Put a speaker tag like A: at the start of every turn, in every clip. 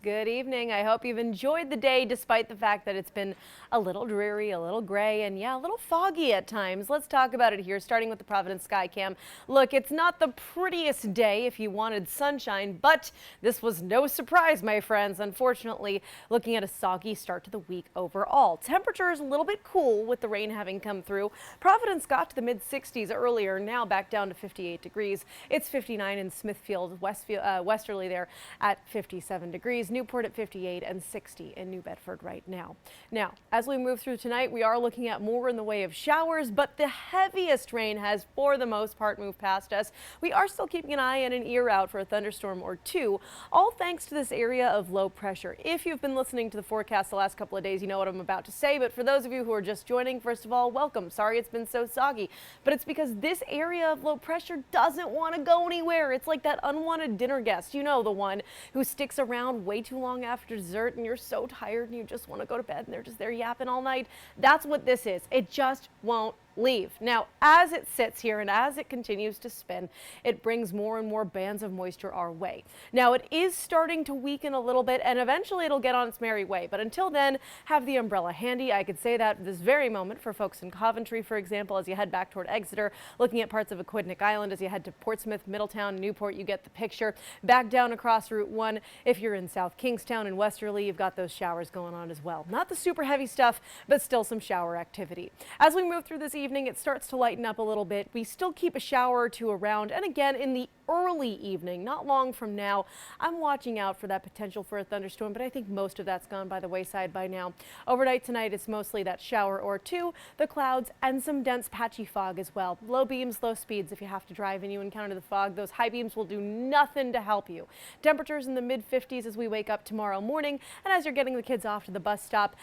A: Good evening. I hope you've enjoyed the day despite the fact that it's been a little dreary, a little gray, and yeah, a little foggy at times. Let's talk about it here, starting with the Providence Skycam. Look, it's not the prettiest day if you wanted sunshine, but this was no surprise, my friends. Unfortunately, looking at a soggy start to the week overall. Temperatures a little bit cool with the rain having come through. Providence got to the mid-60s earlier, now back down to 58 degrees. It's 59 in Smithfield, westerly there at 57 degrees. Newport at 58 and 60 in New Bedford right now. Now, as we move through tonight, we are looking at more in the way of showers, but the heaviest rain has, for the most part, moved past us. We are still keeping an eye and an ear out for a thunderstorm or two, all thanks to this area of low pressure. If you've been listening to the forecast the last couple of days, you know what I'm about to say, but for those of you who are just joining, first of all, welcome. Sorry it's been so soggy, but it's because this area of low pressure doesn't want to go anywhere. It's like that unwanted dinner guest, you know, the one who sticks around way too long after dessert and you're so tired and you just want to go to bed and they're just there yapping all night. That's what this is. It just won't leave. Now, as it sits here and as it continues to spin, it brings more and more bands of moisture our way. Now, it is starting to weaken a little bit and eventually it'll get on its merry way. But until then, have the umbrella handy. I could say that this very moment for folks in Coventry, for example, as you head back toward Exeter, looking at parts of Aquidneck Island, as you head to Portsmouth, Middletown, Newport, you get the picture. Back down across Route 1, if you're in South Kingstown and Westerly, you've got those showers going on as well. Not the super heavy stuff, but still some shower activity. As we move through this evening, it starts to lighten up a little bit. We still keep a shower or two around, and again in the early evening, not long from now, I'm watching out for that potential for a thunderstorm, but I think most of that's gone by the wayside by now. Overnight tonight, it's mostly that shower or two, the clouds, and some dense patchy fog as well. Low beams, low speeds if you have to drive and you encounter the fog. Those high beams will do nothing to help you. Temperatures in the mid-50s as we wake up tomorrow morning, and as you're getting the kids off to the bus stop,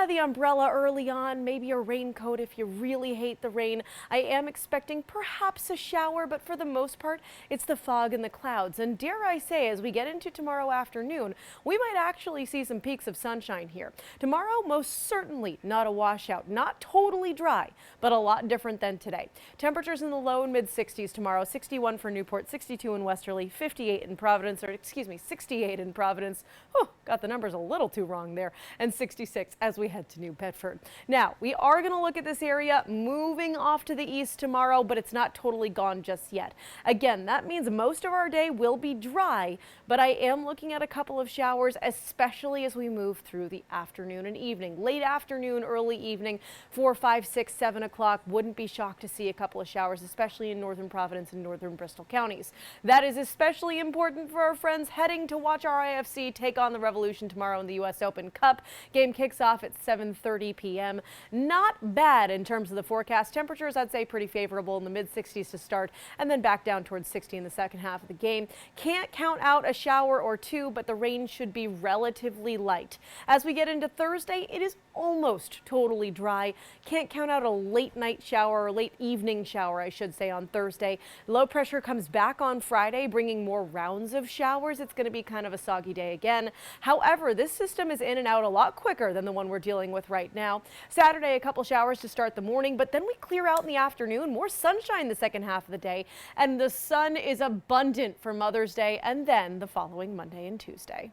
A: the umbrella early on, maybe a raincoat if you really hate the rain. I am expecting perhaps a shower, but for the most part, it's the fog and the clouds. And dare I say, as we get into tomorrow afternoon, we might actually see some peaks of sunshine here. Tomorrow, most certainly not a washout, not totally dry, but a lot different than today. Temperatures in the low and mid 60s tomorrow, 61 for Newport, 62 in Westerly, 58 in Providence, or excuse me, 68 in Providence. Oh, got the numbers a little too wrong there, and 66 as we head to New Bedford. Now, we are going to look at this area moving off to the east tomorrow, but it's not totally gone just yet. Again, that means most of our day will be dry, but I am looking at a couple of showers, especially as we move through the afternoon and evening. Late afternoon, early evening, 4, 5, 6, 7 o'clock. Wouldn't be shocked to see a couple of showers, especially in northern Providence and northern Bristol counties. That is especially important for our friends heading to watch our IFC take on the Revolution tomorrow in the U.S. Open Cup. Game kicks off at 7:30 p.m. Not bad in terms of the forecast. Temperatures, I'd say, pretty favorable in the mid-60s to start, and then back down towards 60 in the second half of the game. Can't count out a shower or two, but the rain should be relatively light. As we get into Thursday, it is almost totally dry. Can't count out a late night shower, or late evening shower, I should say, on Thursday. Low pressure comes back on Friday, bringing more rounds of showers. It's going to be kind of a soggy day again. However, this system is in and out a lot quicker than the one we're dealing with right now. Saturday, a couple showers to start the morning, but then we clear out in the afternoon. More sunshine the second half of the day, and the sun is abundant for Mother's Day and then the following Monday and Tuesday.